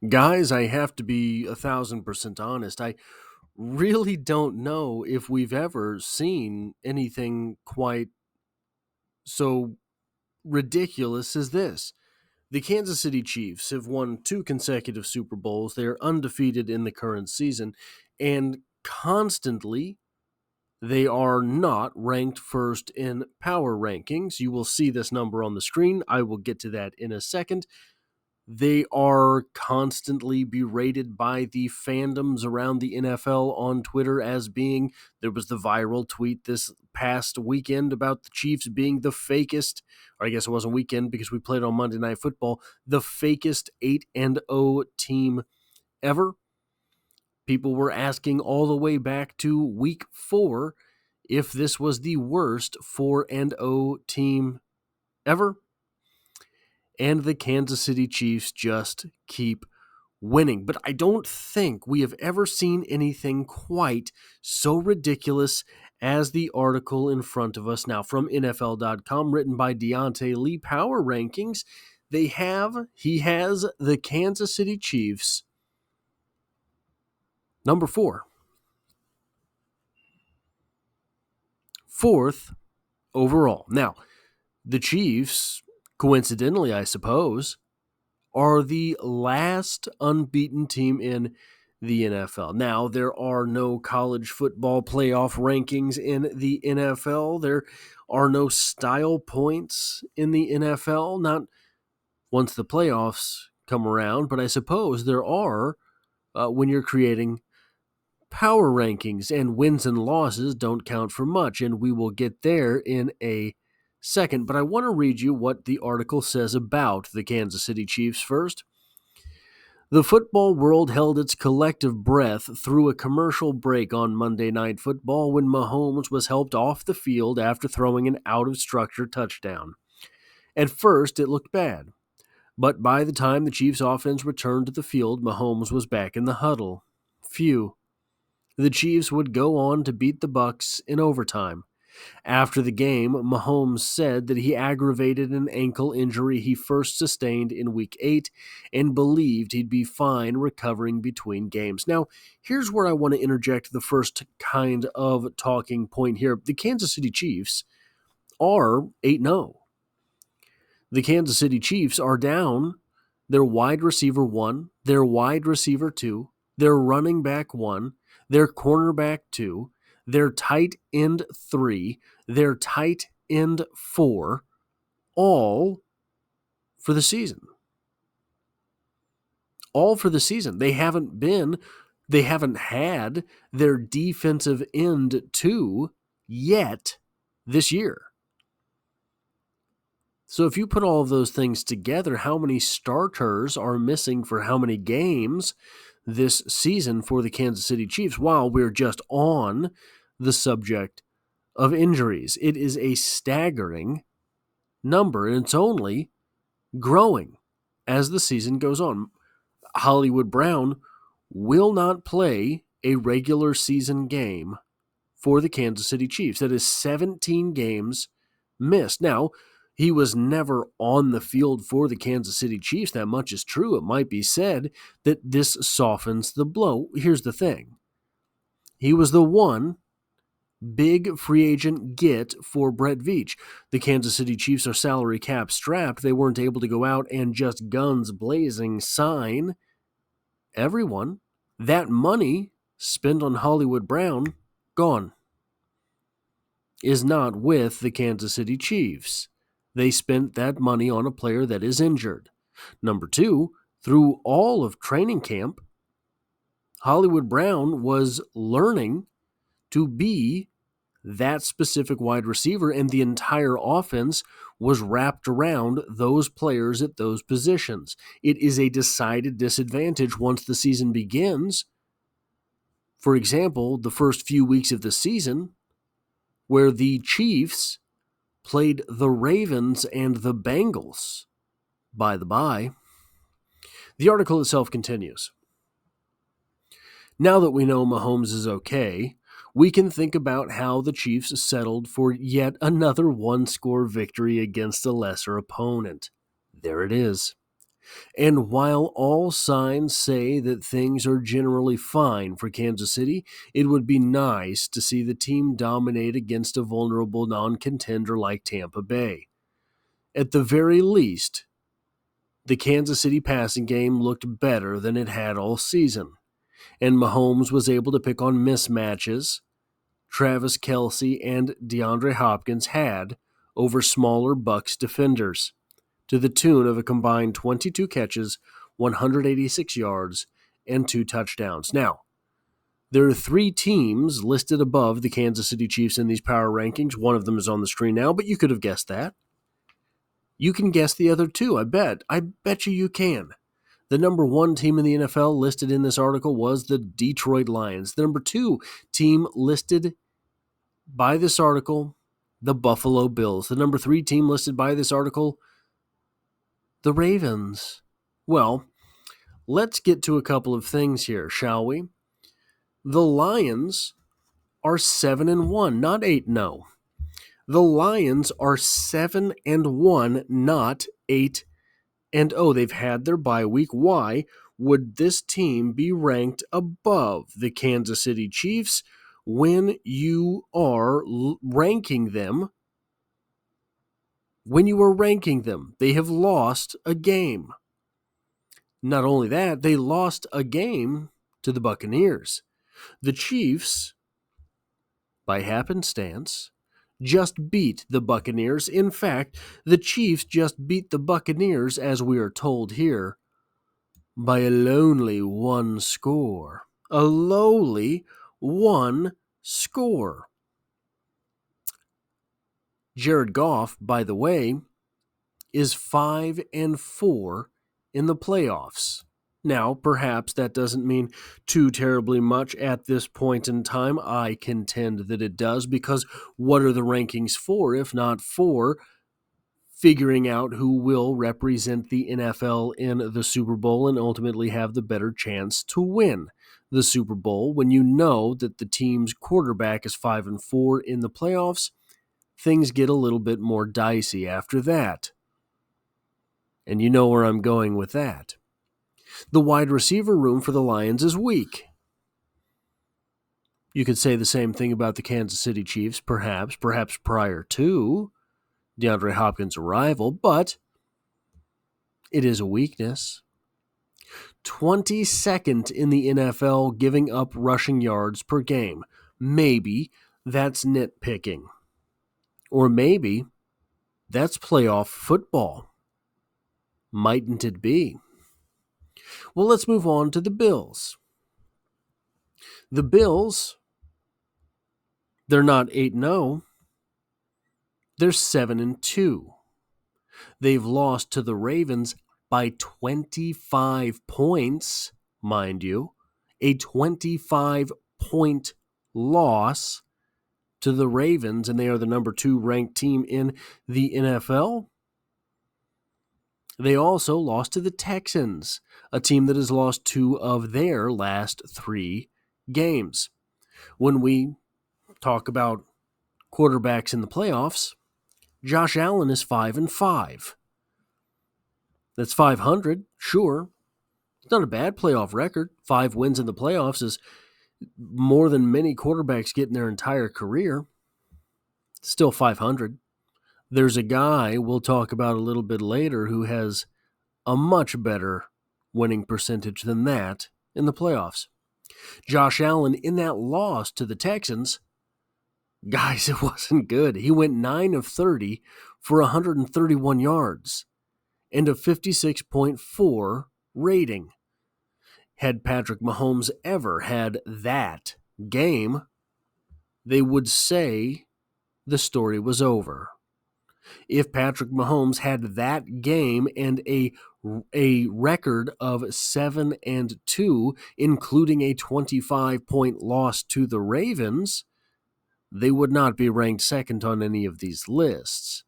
Guys, I have to be 1,000% honest. I really don't know if we've ever seen anything quite so ridiculous as this. The Kansas City Chiefs have won 2 consecutive Super Bowls. They're undefeated in the current season, and constantly they are not ranked first in power rankings. You will see this number on the screen. I will get to that in a second. They are constantly berated by the fandoms around the NFL on Twitter as being, there was the viral tweet this past weekend about the Chiefs being the fakest, or I guess it wasn't weekend because we played on Monday Night Football, the fakest 8-0 team ever. People were asking all the way back to week 4 if this was the worst 4-0 team ever. And the Kansas City Chiefs just keep winning. But I don't think we have ever seen anything quite so ridiculous as the article in front of us now from NFL.com, written by Deontay Lee. Power rankings. He has the Kansas City Chiefs number 4. Fourth overall. Now, the Chiefs, coincidentally, I suppose, are the last unbeaten team in the NFL. Now, there are no college football playoff rankings in the NFL. There are no style points in the NFL, not once the playoffs come around, but I suppose there are when you're creating power rankings, and wins and losses don't count for much, and we will get there in a second. But I want to read you what the article says about the Kansas City Chiefs first. The football world held its collective breath through a commercial break on Monday Night Football when Mahomes was helped off the field after throwing an out-of-structure touchdown. At first, it looked bad, but by the time the Chiefs' offense returned to the field, Mahomes was back in the huddle. Phew. The Chiefs would go on to beat the Bucs in overtime. After the game, Mahomes said that he aggravated an ankle injury he first sustained in Week 8 and believed he'd be fine recovering between games. Now, here's where I want to interject the first kind of talking point here. The Kansas City Chiefs are 8-0. The Kansas City Chiefs are down their wide receiver 1, their wide receiver 2, their running back 1, their cornerback 2, their tight end 3, their tight end 4, all for the season. All for the season. They haven't had their defensive end 2 yet this year. So if you put all of those things together, how many starters are missing for how many games this season for the Kansas City Chiefs while we're just on the subject of injuries? It is a staggering number, and it's only growing as the season goes on. Hollywood Brown will not play a regular season game for the Kansas City Chiefs. That is 17 games missed. Now, he was never on the field for the Kansas City Chiefs. That much is true. It might be said that this softens the blow. Here's the thing. He was the one big free agent get for Brett Veach. The Kansas City Chiefs are salary cap strapped. They weren't able to go out and just guns blazing sign everyone. That money spent on Hollywood Brown, gone, is not with the Kansas City Chiefs. They spent that money on a player that is injured. Number 2, through all of training camp, Hollywood Brown was learning to be that specific wide receiver, and the entire offense was wrapped around those players at those positions. It is a decided disadvantage once the season begins. For example, the first few weeks of the season, where the Chiefs played the Ravens and the Bengals. By the by, the article itself continues. Now that we know Mahomes is okay, we can think about how the Chiefs settled for yet another one-score victory against a lesser opponent. There it is. And while all signs say that things are generally fine for Kansas City, it would be nice to see the team dominate against a vulnerable non-contender like Tampa Bay. At the very least, the Kansas City passing game looked better than it had all season, and Mahomes was able to pick on mismatches Travis Kelce and DeAndre Hopkins had over smaller Bucs defenders, to the tune of a combined 22 catches, 186 yards, and 2 touchdowns. Now, there are 3 teams listed above the Kansas City Chiefs in these power rankings. One of them is on the screen now, but you could have guessed that. You can guess the other 2, I bet. I bet you can. The number 1 team in the NFL listed in this article was the Detroit Lions. The number 2 team listed by this article, the Buffalo Bills. The number 3 team listed by this article, the Ravens. Well, let's get to a couple of things here, shall we? The Lions are 7-1, not 8-0. The Lions are 7-1, not 8-0. They've had their bye week. Why would this team be ranked above the Kansas City Chiefs when you are ranking them? When you are ranking them, they have lost a game. Not only that, they lost a game to the Buccaneers. The Chiefs, by happenstance, just beat the Buccaneers. In fact, the Chiefs just beat the Buccaneers, as we are told here, by a lonely 1 score. A lowly 1 score. Jared Goff, by the way, is 5-4 in the playoffs. Now, perhaps that doesn't mean too terribly much at this point in time. I contend that it does, because what are the rankings for if not for figuring out who will represent the NFL in the Super Bowl and ultimately have the better chance to win the Super Bowl? When you know that the team's quarterback is 5-4 in the playoffs, things get a little bit more dicey after that. And you know where I'm going with that. The wide receiver room for the Lions is weak. You could say the same thing about the Kansas City Chiefs, perhaps prior to DeAndre Hopkins' arrival, but it is a weakness. 22nd in the NFL giving up rushing yards per game. Maybe that's nitpicking. Or maybe that's playoff football. Mightn't it be? Well, let's move on to the Bills. The Bills, they're not 8-0. They're 7-2. They've lost to the Ravens by 25 points, mind you. A 25-point loss to the Ravens, and they are the number 2 ranked team in the NFL. They also lost to the Texans, a team that has lost 2 of their last 3 games. When we talk about quarterbacks in the playoffs, Josh Allen is 5-5. That's 500, sure. It's not a bad playoff record. 5 wins in the playoffs is more than many quarterbacks get in their entire career. Still 500. There's a guy we'll talk about a little bit later who has a much better winning percentage than that in the playoffs. Josh Allen, in that loss to the Texans, guys, it wasn't good. He went 9 of 30 for 131 yards and a 56.4 rating. Had Patrick Mahomes ever had that game, they would say the story was over. If Patrick Mahomes had that game and a record of 7-2, including a 25-point loss to the Ravens, they would not be ranked second on any of these lists.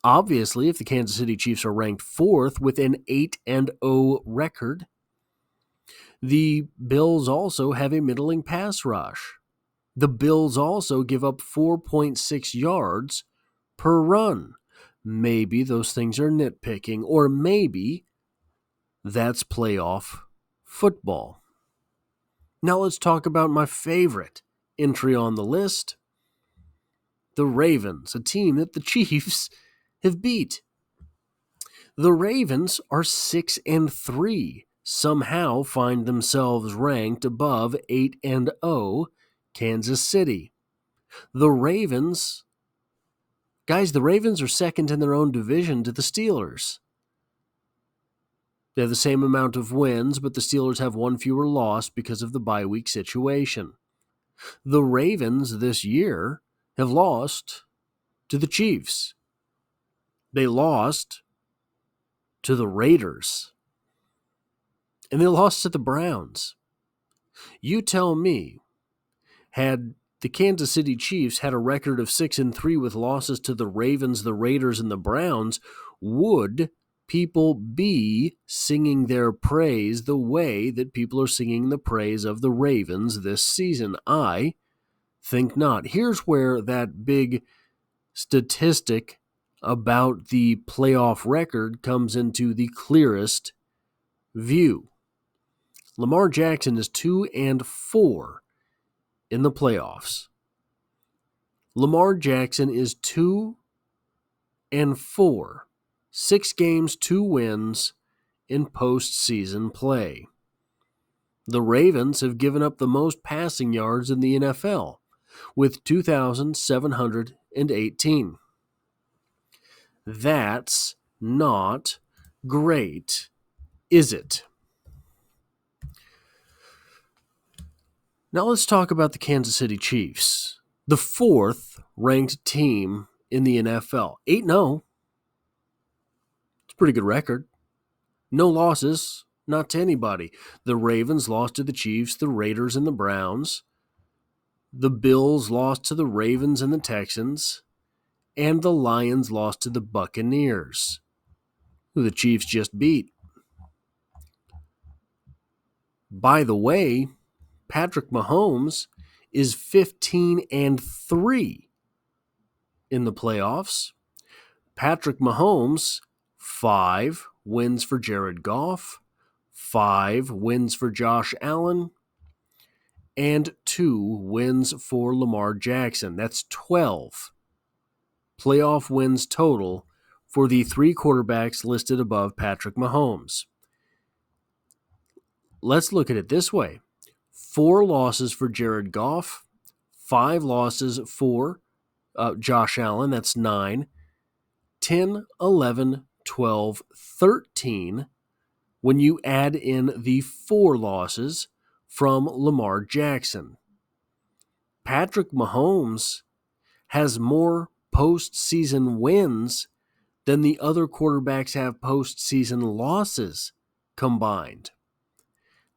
Obviously, if the Kansas City Chiefs are ranked 4th with an 8-0 record, the Bills also have a middling pass rush. The Bills also give up 4.6 yards per run. Maybe those things are nitpicking, or maybe That's playoff football. Now let's talk about my favorite entry on the list, the Ravens, a team that the Chiefs have beat. The Ravens are 6-3, somehow find themselves ranked above 8-0 Kansas City. The Ravens are second in their own division to the Steelers. They have the same amount of wins, but the Steelers have one fewer loss because of the bye week situation. The Ravens this year have lost to the Chiefs. They lost to the Raiders. And they lost to the Browns. You tell me, had the Kansas City Chiefs had a record of 6-3 with losses to the Ravens, the Raiders, and the Browns, would people be singing their praise the way that people are singing the praise of the Ravens this season? I think not. Here's where that big statistic about the playoff record comes into the clearest view. Lamar Jackson is 2-4 in the playoffs. Lamar Jackson is 2-4. 6 games, 2 wins in postseason play. The Ravens have given up the most passing yards in the NFL with 2,718. That's not great, is it? Now let's talk about the Kansas City Chiefs, the 4th ranked team in the NFL. 8-0. It's a pretty good record. No losses, not to anybody. The Ravens lost to the Chiefs, the Raiders, and the Browns. The Bills lost to the Ravens and the Texans. And the Lions lost to the Buccaneers, who the Chiefs just beat. By the way, Patrick Mahomes is 15-3 in the playoffs. Patrick Mahomes, 5 wins for Jared Goff, 5 wins for Josh Allen, and 2 wins for Lamar Jackson. That's 12 playoff wins total for the 3 quarterbacks listed above Patrick Mahomes. Let's look at it this way. 4 losses for Jared Goff, 5 losses for Josh Allen, that's 9, 10, 11, 12, 13 when you add in the 4 losses from Lamar Jackson. Patrick Mahomes has more postseason wins than the other quarterbacks have postseason losses combined.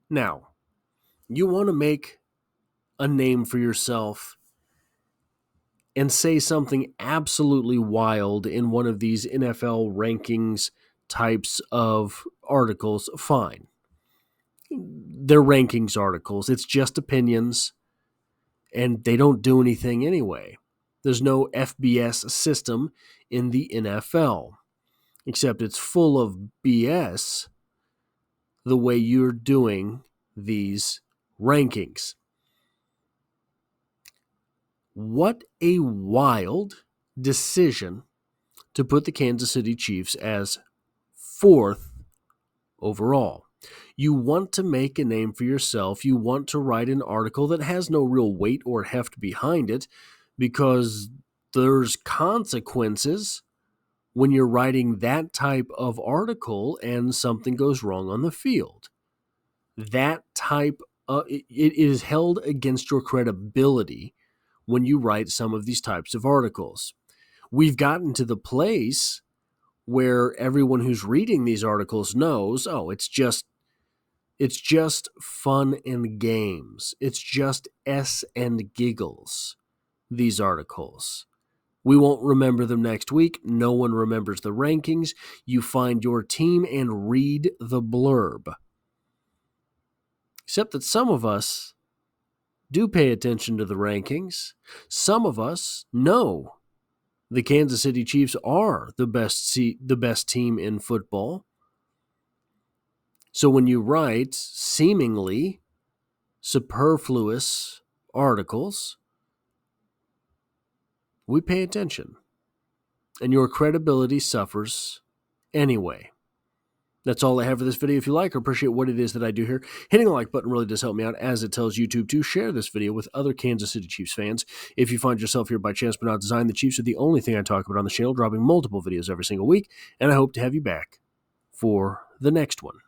Now, you want to make a name for yourself and say something absolutely wild in one of these NFL rankings types of articles, fine. They're rankings articles. It's just opinions, and they don't do anything anyway. There's no FBS system in the NFL, except it's full of BS the way you're doing these rankings. What a wild decision to put the Kansas City Chiefs as 4th overall. You want to make a name for yourself. You want to write an article that has no real weight or heft behind it because there's consequences when you're writing that type of article and something goes wrong on the field. That type of, it is held against your credibility when you write some of these types of articles. We've gotten to the place where everyone who's reading these articles knows, it's just fun and games. It's just S and giggles, these articles. We won't remember them next week. No one remembers the rankings. You find your team and read the blurb. Except that some of us do pay attention to the rankings. Some of us know the Kansas City Chiefs are the best team in football. So when you write seemingly superfluous articles, we pay attention. And your credibility suffers anyway. That's all I have for this video. If you like or appreciate what it is that I do here, hitting the like button really does help me out, as it tells YouTube to share this video with other Kansas City Chiefs fans. If you find yourself here by chance but not design, the Chiefs are the only thing I talk about on the channel, dropping multiple videos every single week, and I hope to have you back for the next one.